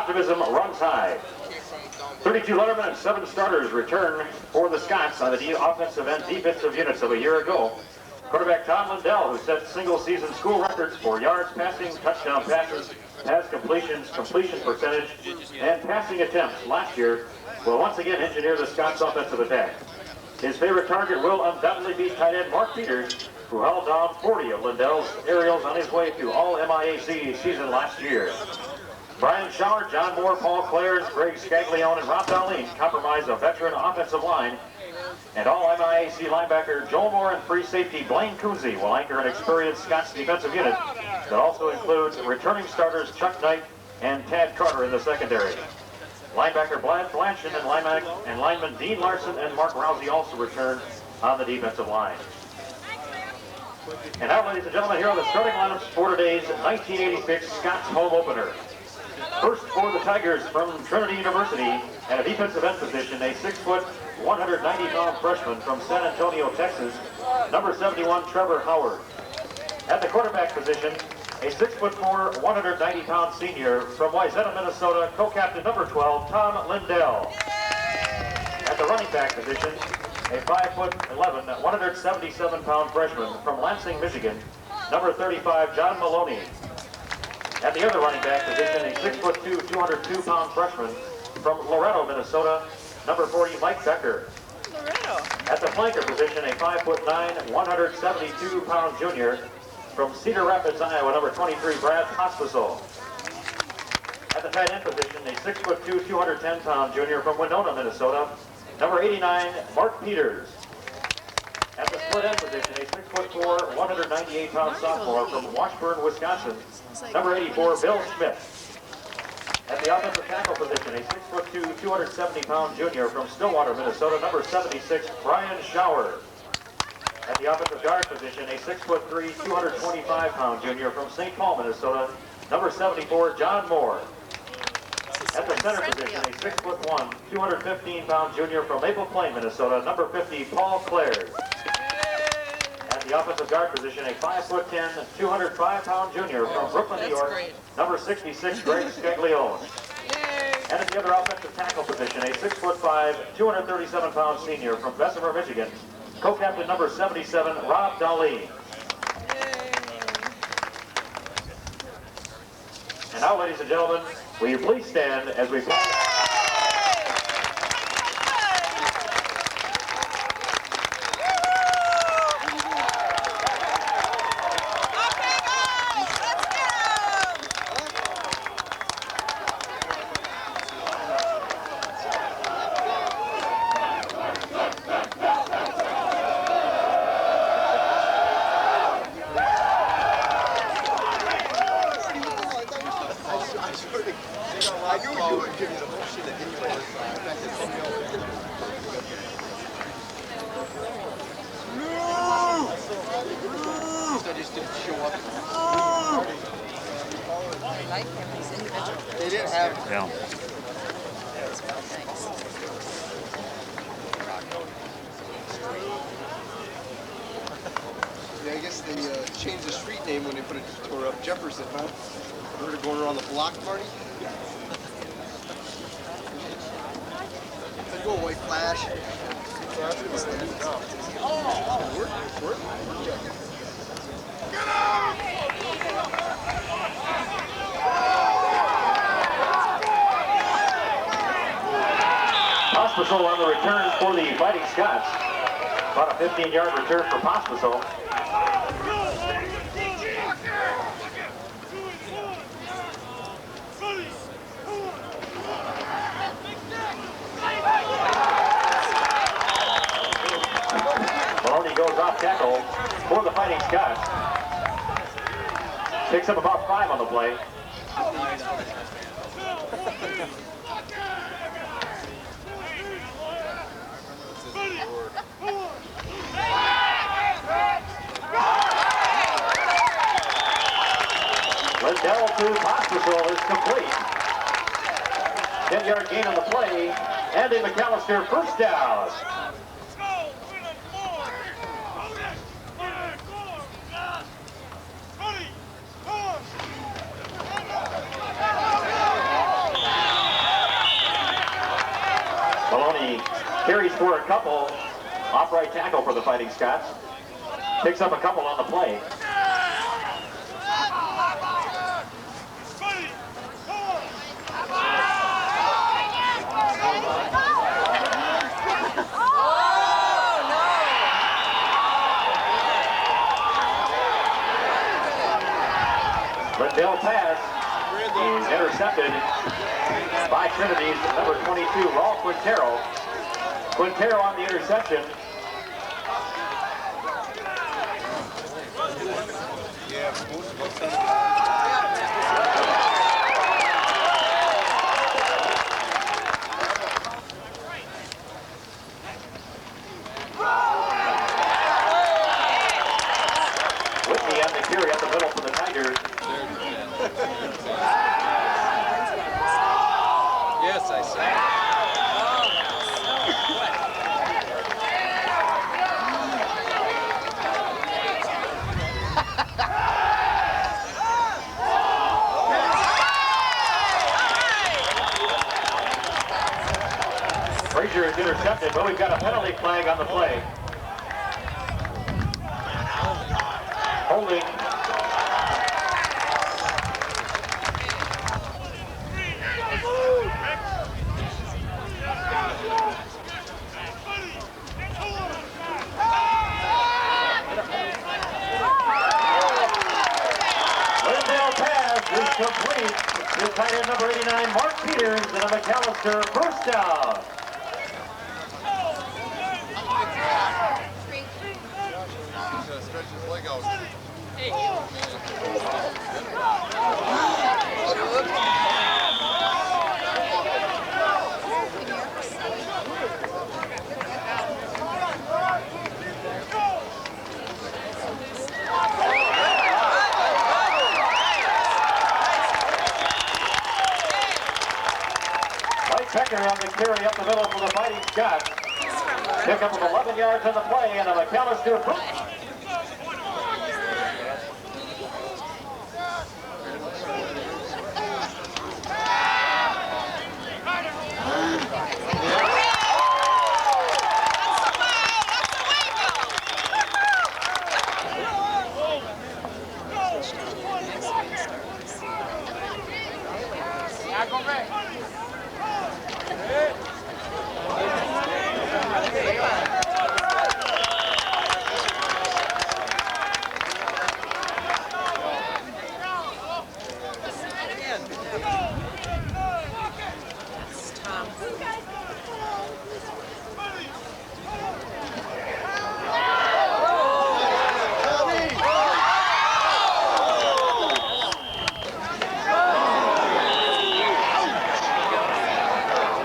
Optimism runs high. 32 lettermen and 7 starters return for the Scots on the offensive and defensive units of a year ago. Quarterback Tom Lindell, who set single-season school records for yards passing, touchdown passes, pass completions, completion percentage, and passing attempts last year, will once again engineer the Scots offensive attack. His favorite target will undoubtedly be tight end Mark Peters, who held down 40 of Lindell's aerials on his way to All-MIAC season last year. Brian Schauer, John Moore, Paul Clares, Greg Scaglione, and Rob Darlene comprise a veteran offensive line. And All-MIAC linebacker Joel Moore and free safety Blaine Coonsey will anchor an experienced Scots defensive unit that also includes returning starters Chuck Knight and Tad Carter in the secondary. Linebacker Brad Blanchard and lineman Dean Larson and Mark Rousey also return on the defensive line. And now, ladies and gentlemen, here are the starting lineups for today's 1986 Scots home opener. First for the Tigers from Trinity University, at a defensive end position, a 6-foot, 190-pound freshman from San Antonio, Texas, number 71, Trevor Howard. At the quarterback position, a 6'4", 190-pound senior from Wayzata, Minnesota, co-captain number 12, Tom Lindell. At the running back position, a 5'11", 177-pound freshman from Lansing, Michigan, number 35, John Maloney. At the other running back position, a 6'2", 202-pound freshman from Loretto, Minnesota, number 40, Mike Becker. At the flanker position, a 5'9", 172-pound junior from Cedar Rapids, Iowa, number 23, Brad Pospisil. At the tight end position, a 6'2", 210-pound junior from Winona, Minnesota, number 89, Mark Peters. At the split end position, a 6'4", 198-pound sophomore from Washburn, Wisconsin, number 84, Bill Schmidt. At the offensive tackle position, a 6'2", 270-pound junior from Stillwater, Minnesota, number 76, Brian Schauer. At the offensive guard position, a 6'3", 225-pound junior from St. Paul, Minnesota, number 74, John Moore. At the center position, a 6'1", 215-pound junior from Maple Plain, Minnesota, number 50, Paul Clares. At the offensive guard position, a 5'10", 205-pound junior from Brooklyn, New York, number 66, Greg Scaglione. And at the other offensive tackle position, a 6'5", 237-pound senior from Bessemer, Michigan, co-captain number 77, Rob Darlene. And now, ladies and gentlemen, will you please stand as we pass. They didn't have. Yeah. Yeah, I guess they changed the street name when they put it tore up Jefferson, huh? Heard it going around the block, Marty? Let's go, White Flash. Work. Get out! Pospisil on the return for the Fighting Scots. About a 15-yard return for Pospisil. Maloney goes off tackle for the Fighting Scots. Picks up about 5 on the play. Lindell to Pospisil is complete. 10-yard gain on the play, and a Macalester first down. Maloney carries for a couple. Off-right tackle for the Fighting Scots. Picks up a couple on the play. Lindell pass is intercepted by Trinity's number 22, Raul Quintero. Quintero on the interception. Whitney on the carry up the middle for the Tigers. Yes, I saw. Frazier is intercepted, but we've got a penalty flag on the play. Holding. Lindell pass is complete to tight end number 89, Mark Peters, and a Macalester first down. Stretch his leg out. Mike Becker on the carry up the middle for the Fighting Scots. Pick up of 11 yards on the play and a Macalester first.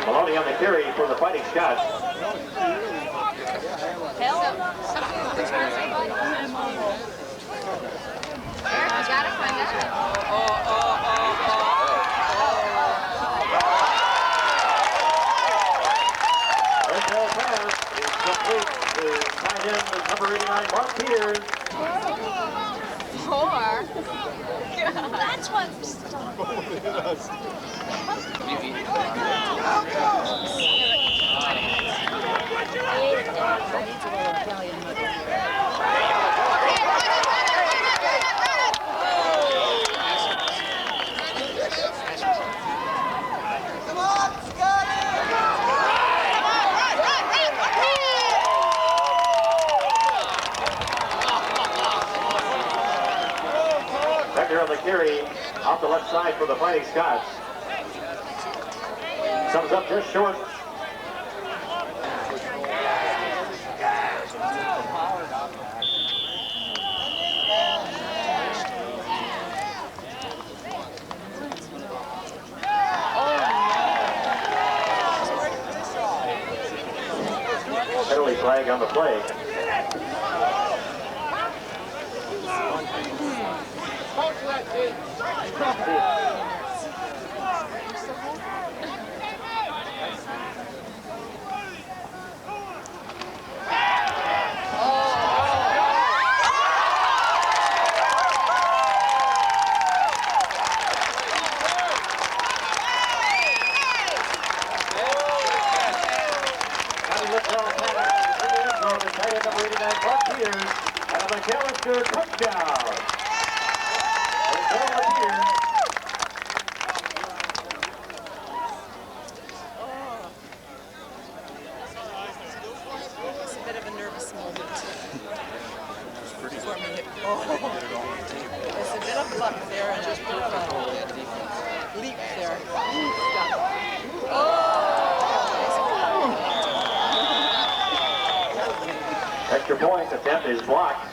Maloney on the carry for the Fighting Scots. Lindell pass is complete to tight end number 89, Mark Peters. That's what. Come on, Scotty! Becker on the carry off the left side for the Fighting Scots. Sums up just short. Penalty flag on the play. Tigers and a Macalester touchdown. It's a bit of a nervous moment for me. There's a bit of luck there and a bit of a leap there. Extra point attempt is blocked.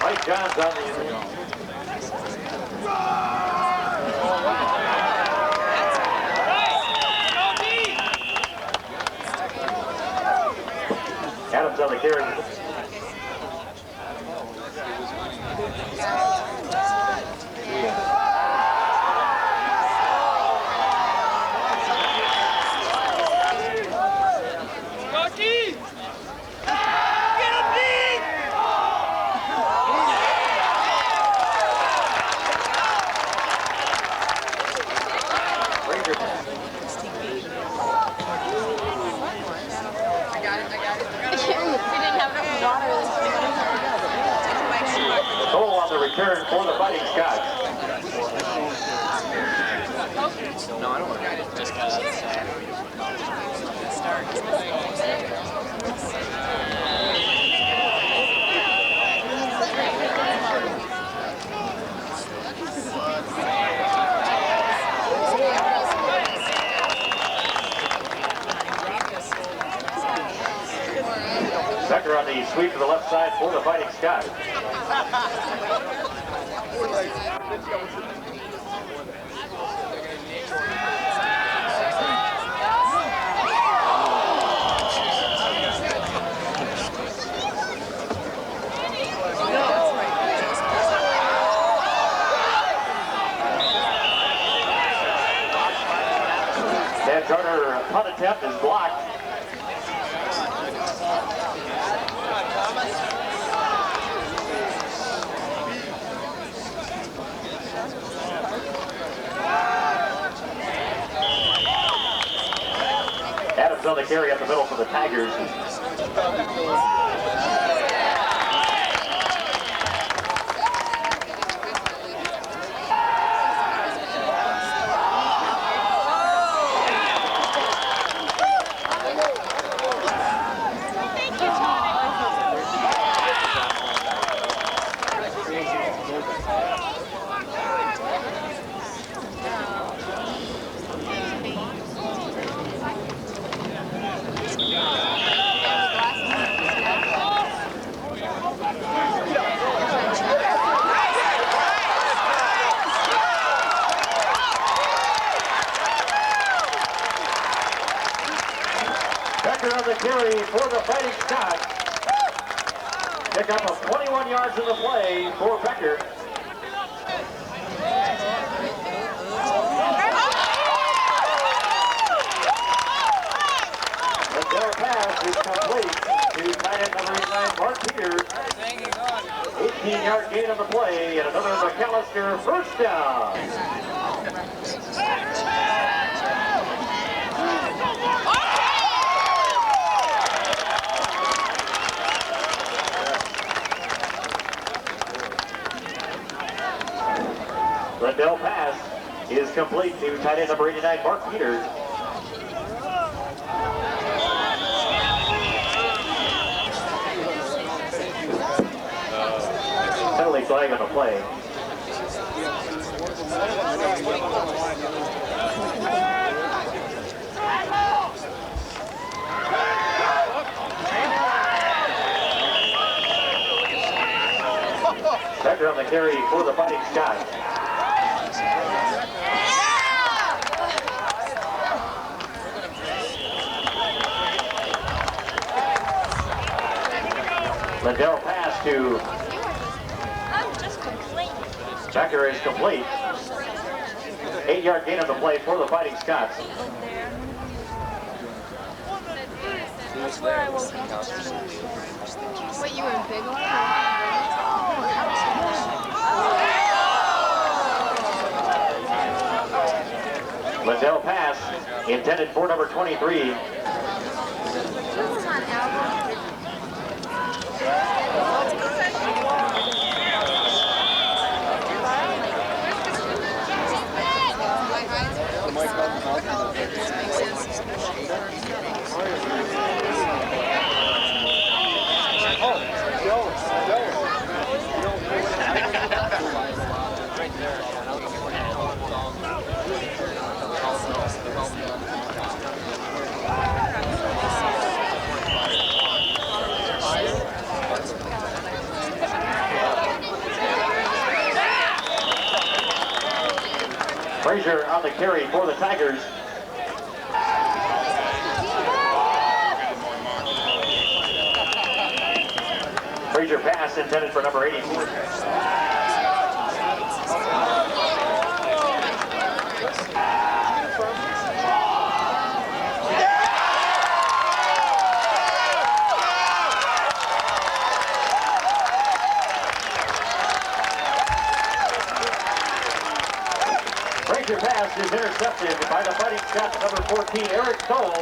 Mike John's on the Adams on the carry. Goal on the return for the Fighting Scots. No, I don't want to. Just Becker on the sweep to the left side for the Fighting Scots. Dan Turner punt attempt is blocked. Adams on the carry up the middle for the Tigers. Becker on the carry for the Fighting Scots. Pick up of 21 yards in the play for Becker. The down pass is complete to tight end number 89, Mark Peters. 18-yard gain on the play and another Macalester first down. The Dell pass is complete to tight end number 89, Mark Peters. Penalty flag on the play. Becker on the carry for the Fighting Scots. Liddell pass to Becker is complete. 8-yard gain on the play for the Fighting Scots. That's where I woke up. What, you were in Big One? Lindell pass intended for number 23. Frazier on the carry for the Tigers. Frazier pass intended for number 84. Frazier pass is intercepted by the Fighting Scots number 14, Eric Stoll.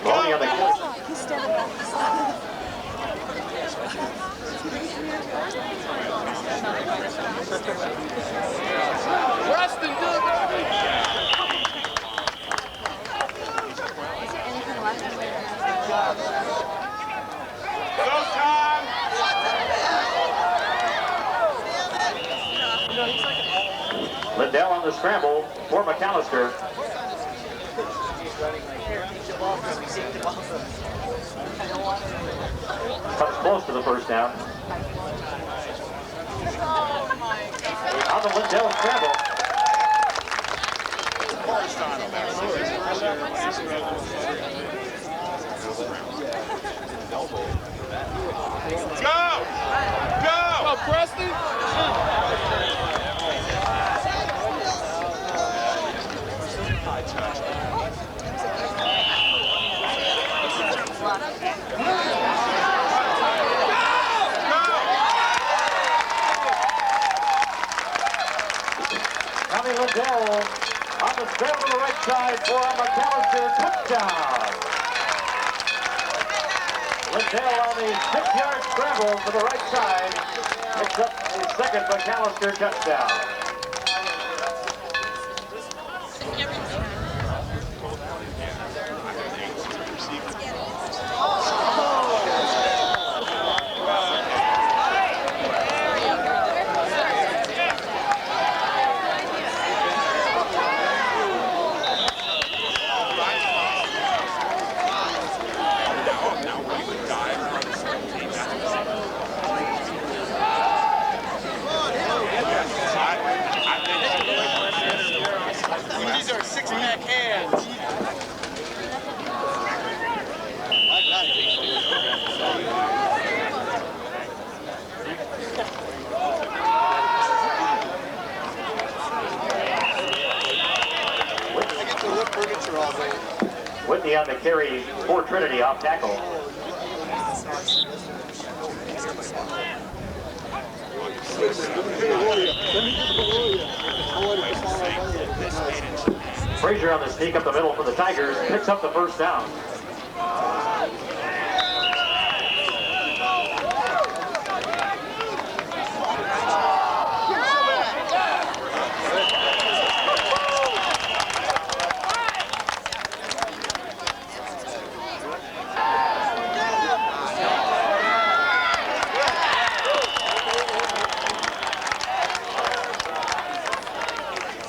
Lonnie on the Preston, good. Lindell on the scramble for Macalester. Comes close to the first down. On the Lindell scramble. Go, Preston. Tommy Lindell on the scramble to the right side for a Macalester touchdown. Lindell on the 6-yard scramble to the right side picks up his second Macalester touchdown. These are six-pack hands. I get to lift furniture all day. Whitney on the carry for Trinity off tackle. Frazier on the sneak up the middle for the Tigers, picks up the first down.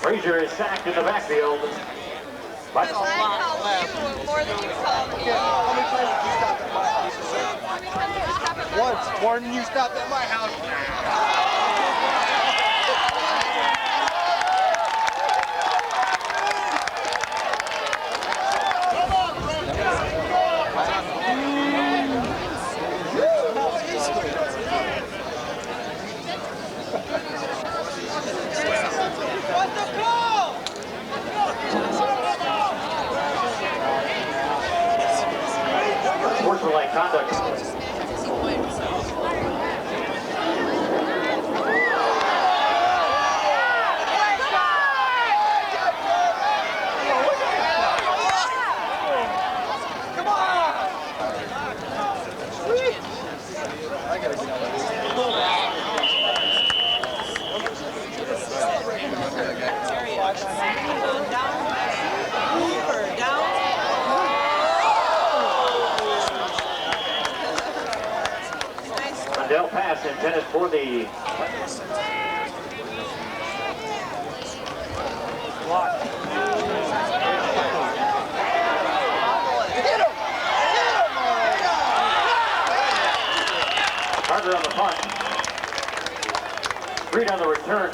Frazier is sacked in the backfield. But More than you called me. How many times did you stop at my house? Once, more than you stopped at my house. misconduct. Mundell pass intended for the Carter on the punt. Reed on the return.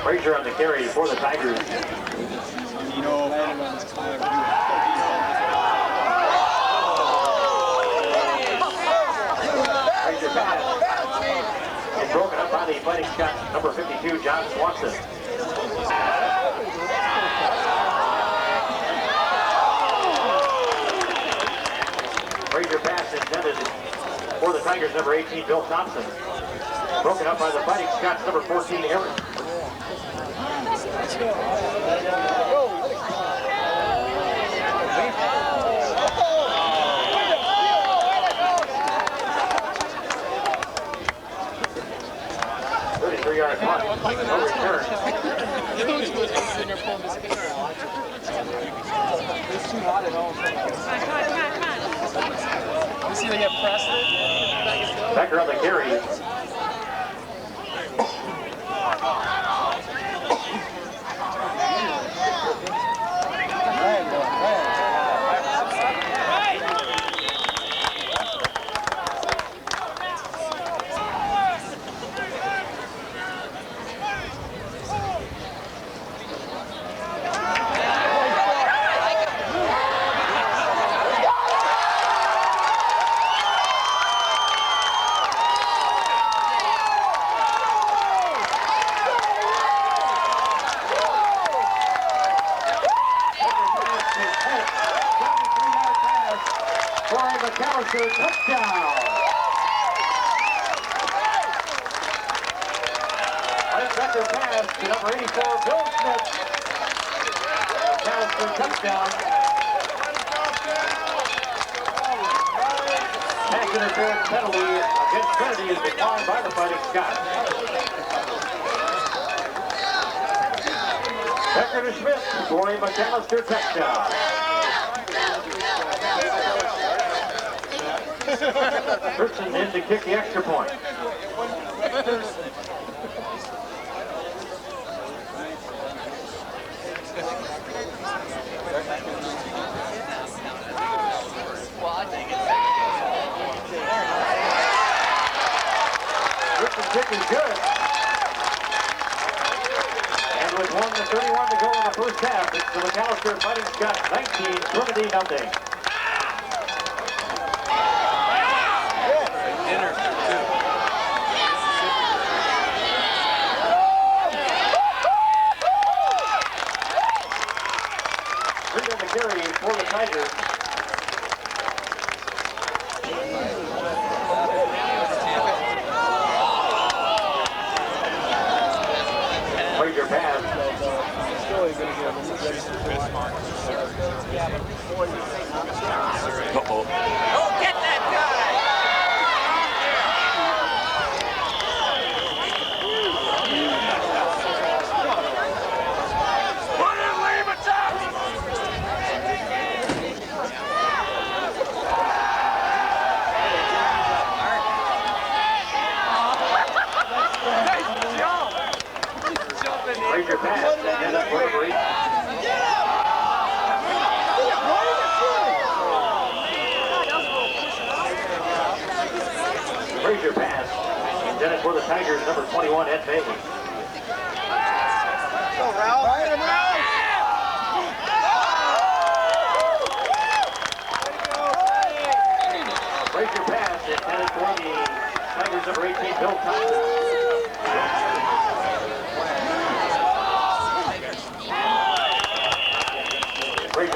Frazier on the carry for the Tigers. Frazier pass. It's broken up by the Fighting Scots, number 52, John Swanson. Frazier pass intended for the Tigers, number 18, Bill Thompson. Broken up by the Fighting Scots, number 14, Aaron. Yard punt, no return. You see they get pressed? Becker on the carry. Macalester, touchdown! Linebacker pass to number 84, Bill Smith. Macalester, touchdown. Pass interference penalty against Trinity is declined by the Fighting Scots. Becker to Smith for a Macalester touchdown. Christensen in to kick the extra point. Christensen's kick is good. And with 1:31 to go in the first half, it's the Macalester Fighting Scots 19, Trinity nothing. Carry for the Tigers. Frazier pass. Uh-oh. Oh, get that guy! Frazier pass, and it's Bravery. Frazier pass, and then it's for the Tigers, number 21, Ed Bailey. Go, Ralph. Frazier pass, and then it's for the Tigers, number 18, Bill Thompson.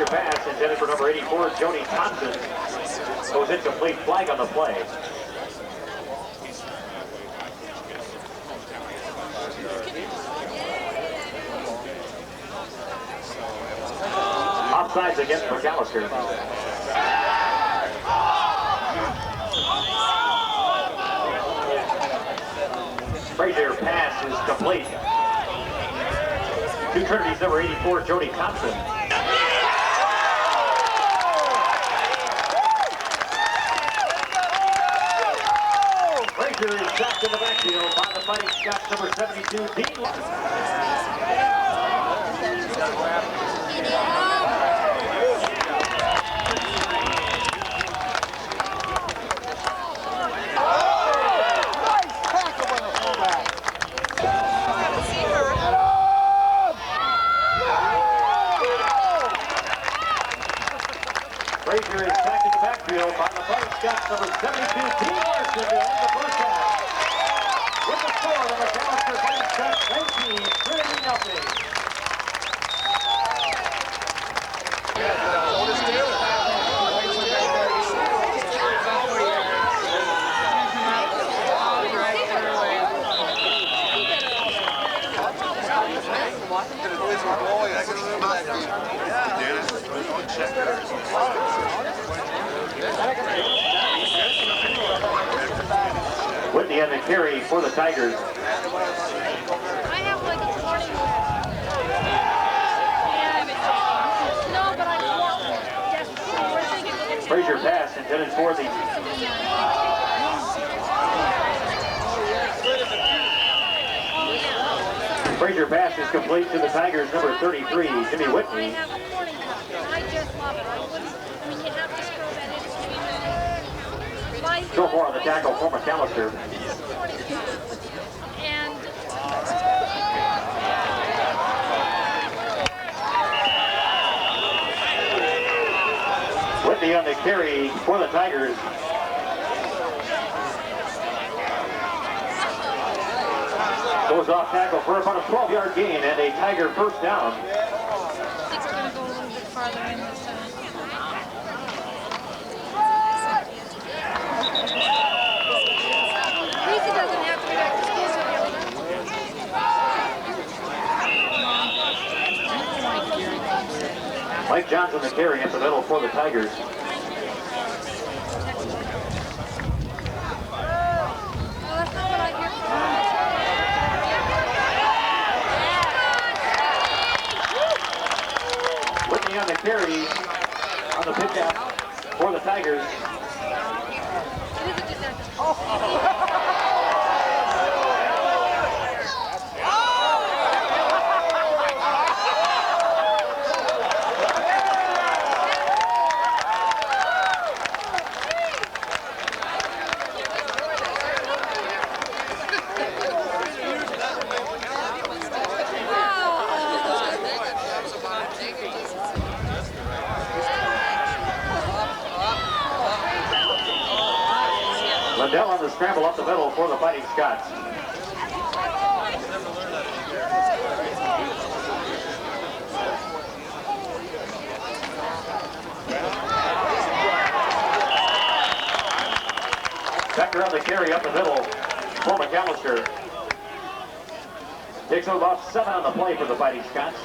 pass intended for number 84, Joni Thompson. Goes incomplete, flag on the play. Offsides against Macalester. Frazier pass is complete. To Trinity's number 84, Joni Thompson. Frazier is sacked in the backfield by the Fighting Scots, number 72, Dean. Frazier is sacked in the backfield by the Fighting Scots, number 72, Dean Larson, to end the first half. With the score, the Macalester Fighting Scots 19, Trinity nothing. Whitney on the carry for the Tigers. I have like a 20. No, but I want. Frazier pass intended for the. Frazier pass is complete to the Tigers, number 33, Jimmy Whitney. I have a 40 cup, and I just love it. I mean, you have to scroll that in. So far on the tackle for Macalester. And Whitney on the carry for the Tigers. Goes off tackle for about a 12-yard gain and a Tiger first down. I think we're going to go a little bit farther in this time. Lisa doesn't have to be back to school till Mike Johnson the carry at the middle for the Tigers. Whitney on the carry on the pitch out for the Tigers. Lindell on the scramble up the middle for the Fighting Scots. Becker on the carry up the middle for Macalester. Takes about 7 on the play for the Fighting Scots.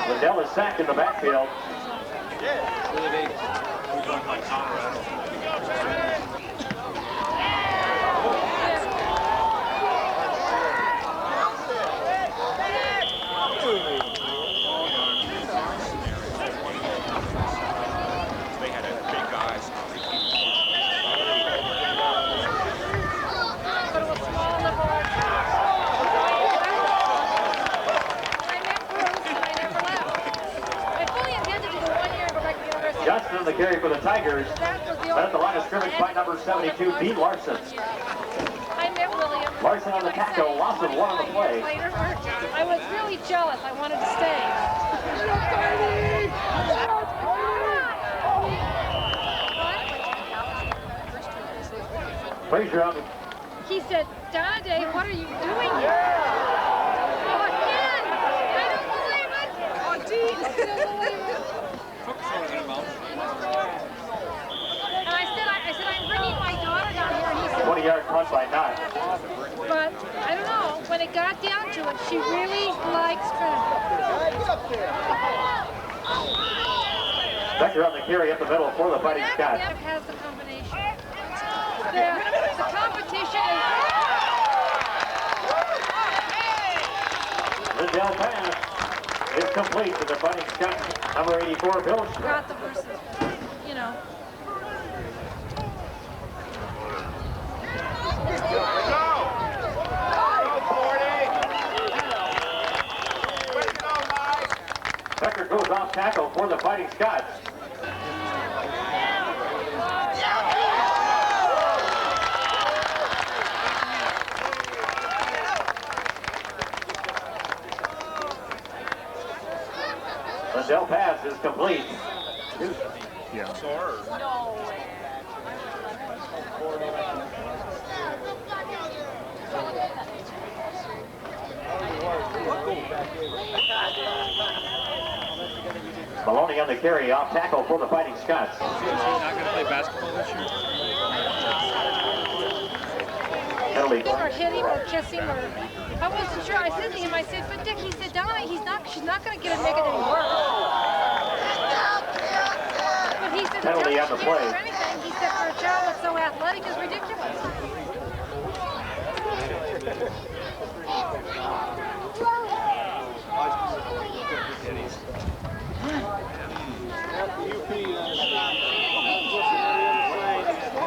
Lindell is sacked in the backfield. Johnson on the carry for the Tigers. At the line of scrimmage by number 72, Dean Larson. I met William. Larson on the tackle, loss of 1 on the play. I was really jealous. I wanted to stay. Frazier He said, Dade, what are you doing here? Oh, again! I don't believe it! Oh, Dean! I don't believe it! And I said, I'm bringing my daughter down here, and he said, 20-yard punt by Knott. but I don't know, when it got down to it, she really likes Trinity. Get up there. Becker on the carry up the middle for the Fighting Scots. That has the combination. The competition is... Lindell pass is complete to the Fighting Scots. Number 84, Bill. Got the verses, you know. Becker goes off tackle for the Fighting Scots. Lindell pass is complete. Yeah. Maloney on the carry, off tackle for the Fighting Scots. Is he not going to play basketball this year? Penalty. Or hit him or kiss him or... I wasn't sure. I said to him, I said, but Dick, he said, Donna, she's not going to get him make it any worse. But he said, Penalty on the play. or anything. He said, for a child that's so athletic is ridiculous.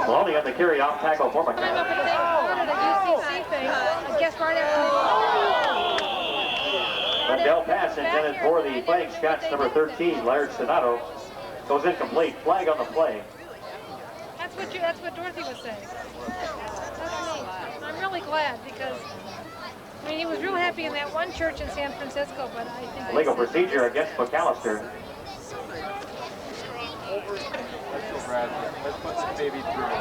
Maloney on the carry, off tackle for I'm up McCann. at the UCC thing. I guess right after... Lindell pass intended for the Fighting Scots, number 13, Laird Sonato. Goes incomplete. Flag on the play. That's what Dorothy was saying. I'm really glad because, I mean, he was real happy in that one church in San Francisco, but I think... Legal procedure against Macalester. Let's put some baby through.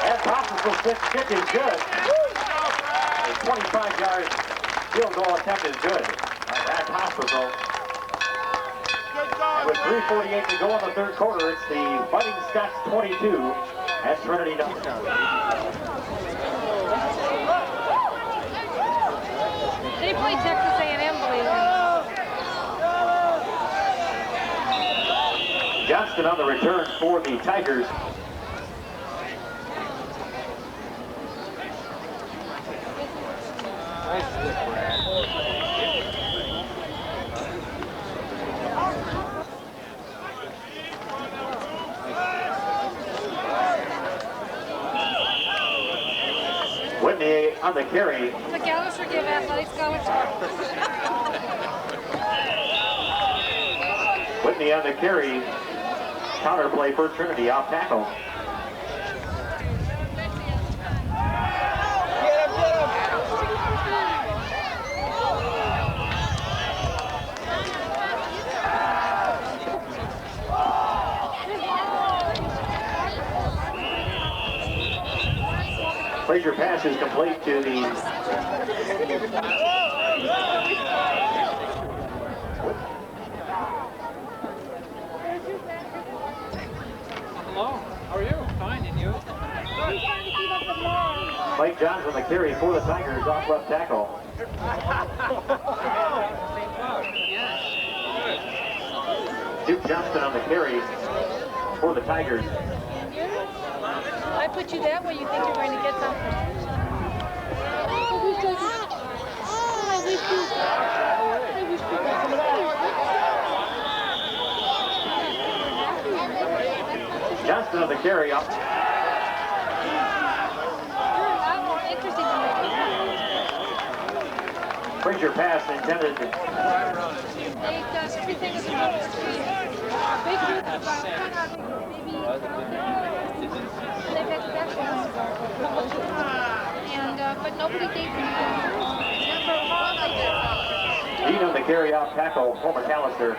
And Thompson's kick is good. A 25-yard field goal attempt is good. That's Hospital. And with 3:48 to go in the third quarter, it's the Fighting Scots 22 at Trinity. They play Texas A&M, believe it. Johnston on the return for the Tigers. Whitney on the carry. Macalester gave athletic scholarship. Whitney on the carry. Counterplay for Trinity, off tackle. Frazier pass is complete to the... Hello, how are you? Fine, and you? Mike Johns on the carry for the Tigers, off left tackle. Duke Johnston on the carry for the Tigers. I put you that way, you think you're going to get something. Johnston on the carry up. Frazier pass intended. They've done everything that's supposed to be. Big group of about maybe they've had specials. And but nobody gave them for a while like that. Dean on the carry-out tackle for Macalester.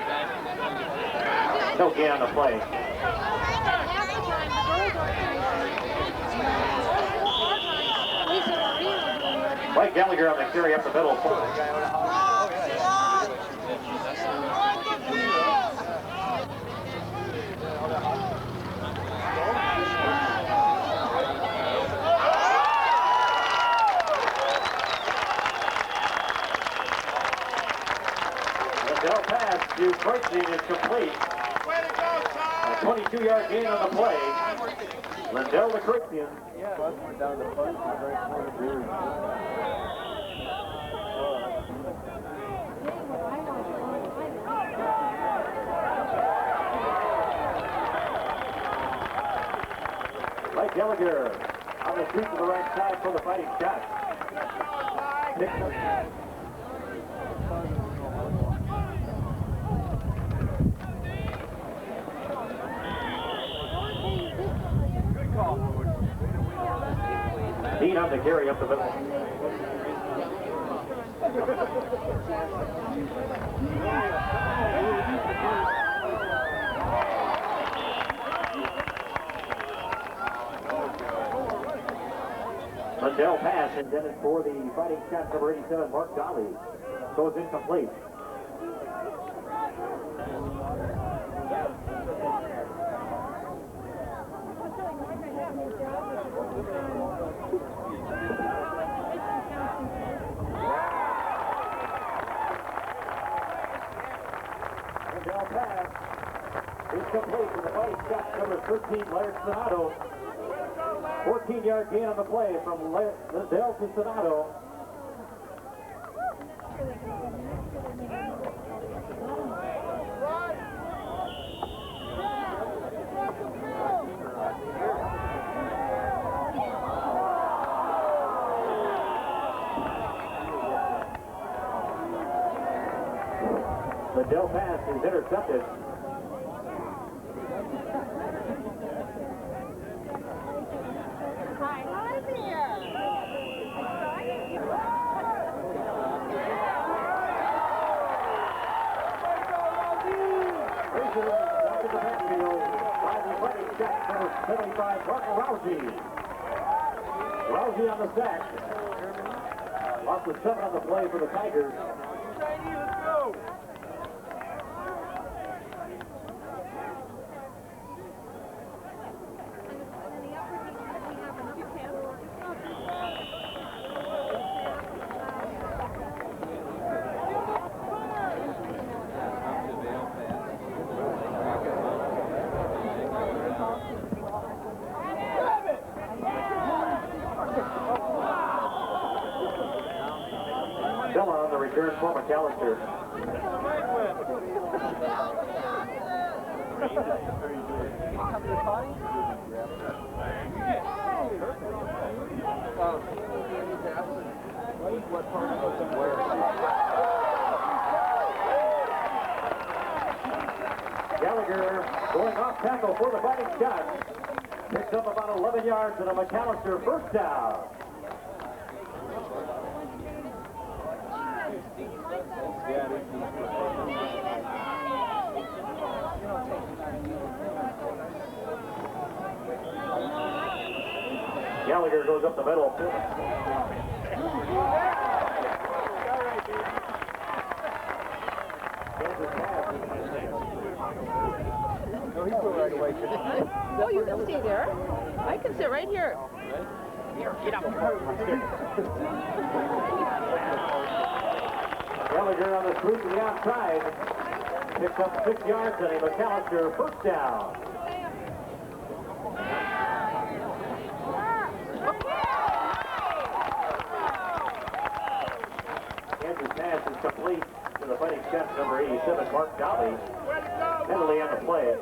No gain on the play. Mike Gallagher on the carry up the middle. Lindell pass to Kreutzing is complete. A 22-yard gain on the play. Lindell to Kreutzing. Mike Gallagher on the street to the right side for the Fighting Scots. Dean on the carry up the middle. Lindell pass intended for the Fighting Scots number 87, Mark Dolly. Goes incomplete. Lindell pass is complete to the Fighting Scots number 13, Larry Sonato. 14-yard gain on the play from Lindell to Sonato. Lindell pass is intercepted. Back to the backfield by the Fighting Scots number 75, Martin Rousey. Rousey on the sack. Lost the 7 on the play for the Tigers. Stella on the return for Macalester. Gallagher going off tackle for the Fighting Scots. Picks up about 11 yards and a Macalester first down. Gallagher goes up the middle. Oh, you can stay there. I can sit right here. Here, get up. Gallagher on the sweep to the outside. Picks up 6 yards and a Macalester first down. Kansas pass is complete to the Fighting Scots number 87, Mark Dolly. Penalty on the play.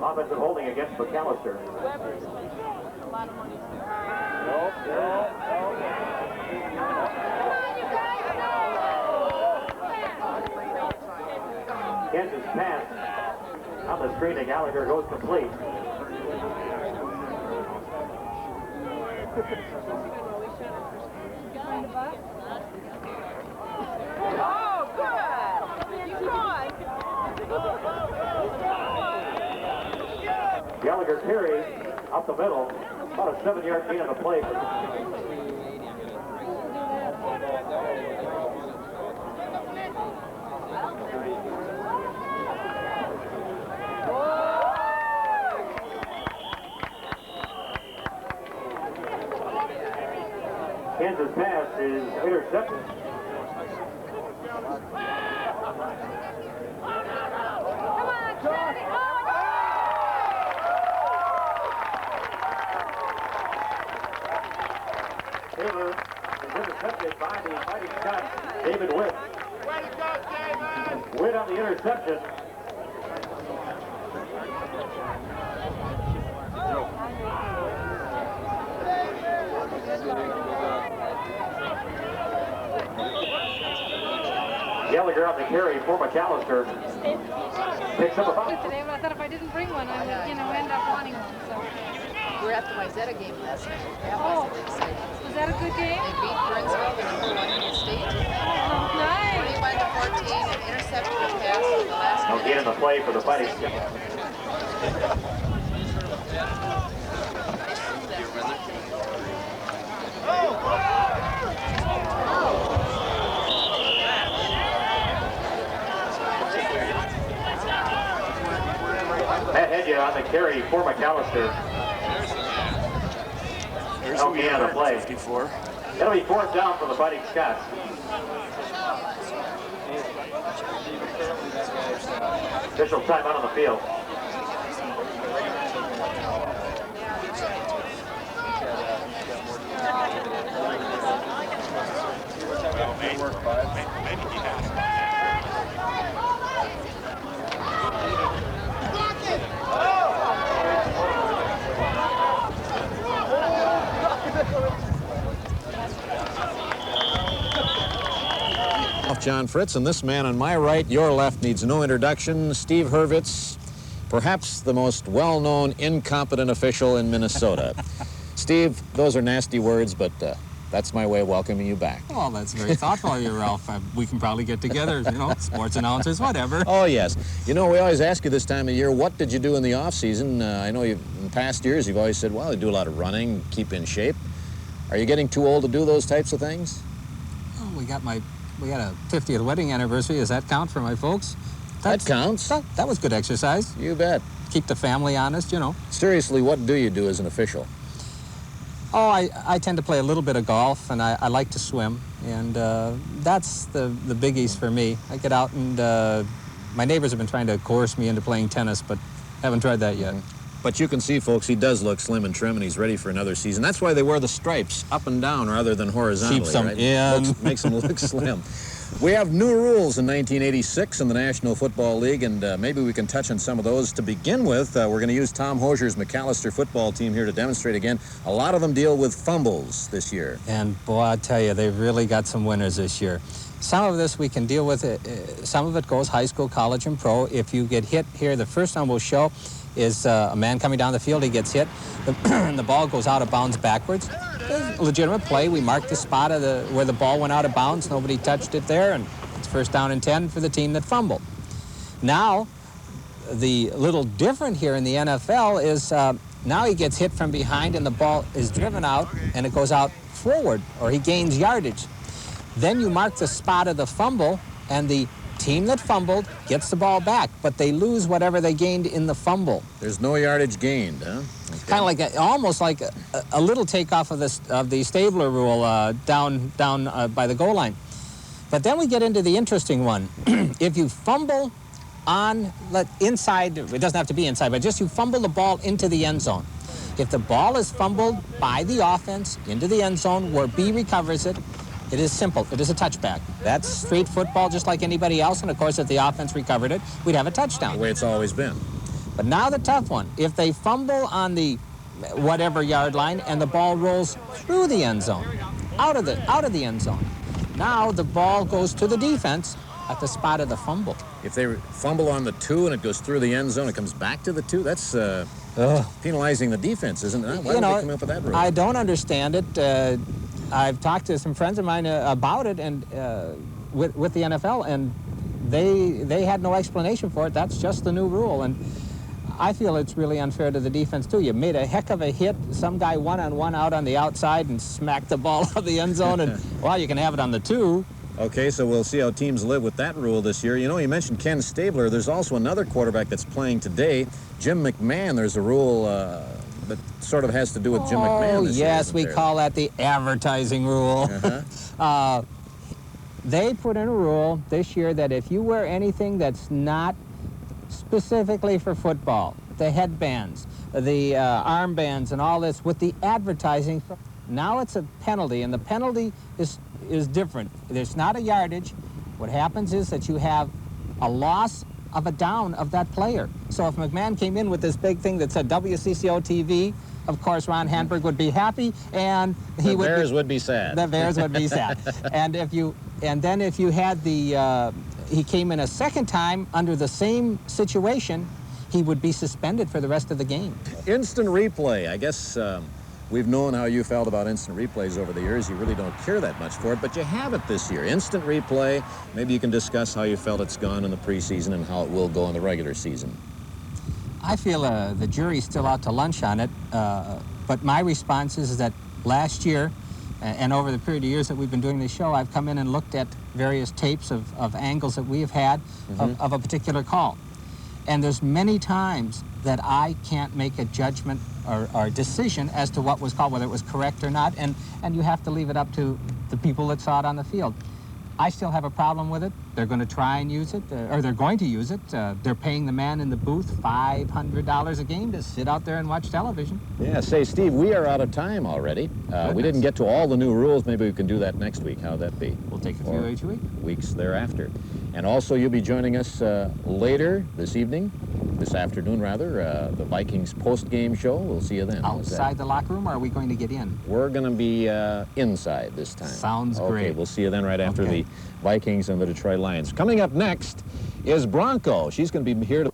Offensive holding against Macalester. Kansas pass on the screen to Gallagher goes complete. Oh, good. Keep going. Gallagher carry up the middle. About a 7-yard gain on the play. Kansas pass is intercepted. Come on, Trinity. Taylor is intercepted by the Fighting Scots, David Witt. Way to go, David! Witt on the interception. Gallagher on the carry for Macalester. Picks up a foul. Today, but I thought if I didn't bring one, I would, end up wanting one. So. We were at the Wayzata game last night. That Oh, was exciting. was that a good game? They beat Brinsville, the number 1 in the state. Oh, nice. 21-14 and intercepted a pass in the last No gain on the play for the Fighting Scots. Matt Hedges on the carry for Macalester. No gain on the play. 54. That'll be 4th down for the Fighting Scots. Official timeout on the field. John Fritz, and this man on my right, your left, needs no introduction. Steve Hurwitz, perhaps the most well-known incompetent official in Minnesota. Steve, those are nasty words, but that's my way of welcoming you back. Well, that's very thoughtful of you, Ralph. We can probably get together, sports announcers, whatever. Oh, yes. We always ask you this time of year, what did you do in the off-season? I know in past years you've always said, well, I do a lot of running, keep in shape. Are you getting too old to do those types of things? Oh, we had a 50th wedding anniversary. Does that count for my folks? That counts. That was good exercise. You bet. Keep the family honest, Seriously, what do you do as an official? Oh, I tend to play a little bit of golf, and I like to swim, and that's the biggies for me. I get out, and my neighbors have been trying to coerce me into playing tennis, but haven't tried that yet. But you can see, folks, he does look slim and trim, and he's ready for another season. That's why they wear the stripes up and down rather than horizontally. Keeps them right? in. Makes them look slim. We have new rules in 1986 in the National Football League, and maybe we can touch on some of those. To begin with, we're going to use Tom Hosier's Macalester football team here to demonstrate again. A lot of them deal with fumbles this year. And boy, I tell you, they've really got some winners this year. Some of this we can deal with. Some of it goes high school, college, and pro. If you get hit here, the first one we'll show is a man coming down the field. He gets hit. The ball goes out of bounds backwards. Legitimate play. We marked the spot of where the ball went out of bounds. Nobody touched it there, and it's 1st down and 10 for the team that fumbled. Now, the little different here in the NFL is now he gets hit from behind, and the ball is driven out, and it goes out forward, or he gains yardage. Then you mark the spot of the fumble, and the team that fumbled gets the ball back, but they lose whatever they gained in the fumble. There's no yardage gained, huh? Okay. Kind of like almost like a little takeoff of the Stabler rule down by the goal line. But then we get into the interesting one. If you fumble inside, it doesn't have to be inside, but just you fumble the ball into the end zone. If the ball is fumbled by the offense into the end zone where B recovers it, it is simple. It is a touchback. That's street football just like anybody else, and of course if the offense recovered it, we'd have a touchdown. The way it's always been. But now the tough one. If they fumble on the whatever yard line and the ball rolls through the end zone, out of the end zone, now the ball goes to the defense, at the spot of the fumble. If they fumble on the 2 and it goes through the end zone, it comes back to the 2, that's penalizing the defense, isn't it? Why did they come up with that rule? I don't understand it. I've talked to some friends of mine about it and with the NFL, and they had no explanation for it. That's just the new rule, and I feel it's really unfair to the defense too. You made a heck of a hit, some guy one-on-one out on the outside and smacked the ball out of the end zone, and well, you can have it on the 2. Okay, so we'll see how teams live with that rule this year. You know, you mentioned Ken Stabler. There's also another quarterback that's playing today, Jim McMahon. There's a rule that sort of has to do with Jim McMahon this year, yes, we call that the advertising rule. They put in a rule this year that if you wear anything that's not specifically for football, the headbands, the armbands and all this, with the advertising, now it's a penalty, and the penalty is different. There's not a yardage. What happens is that you have a loss of a down of that player. So if McMahon came in with this big thing that said WCCO TV, of course Ron Handberg would be happy, and the Bears would be sad. The Bears would be sad. And then if you had he came in a second time under the same situation, he would be suspended for the rest of the game. Instant replay. I guess we've known how you felt about instant replays over the years. You really don't care that much for it, but you have it this year. Instant replay. Maybe you can discuss how you felt it's gone in the preseason and how it will go in the regular season. I feel the jury's still out to lunch on it, but my response is that last year, and over the period of years that we've been doing this show, I've come in and looked at various tapes of angles that we have had of a particular call. And there's many times that I can't make a judgment or decision as to what was called, whether it was correct or not, and you have to leave it up to the people that saw it on the field. I still have a problem with it. They're going to try and use it, or they're going to use it. They're paying the man in the booth $500 a game to sit out there and watch television. Yeah, say, Steve, we are out of time already. We didn't get to all the new rules. Maybe we can do that next week. How'd that be? We'll take a few each week. Weeks thereafter. And also, you'll be joining us later this afternoon, the Vikings post-game show. We'll see you then. Outside the locker room, or are we going to get in? We're going to be inside this time. Sounds great. Okay, we'll see you then right after the Vikings and the Detroit Lions. Coming up next is Bronco. She's going to be here to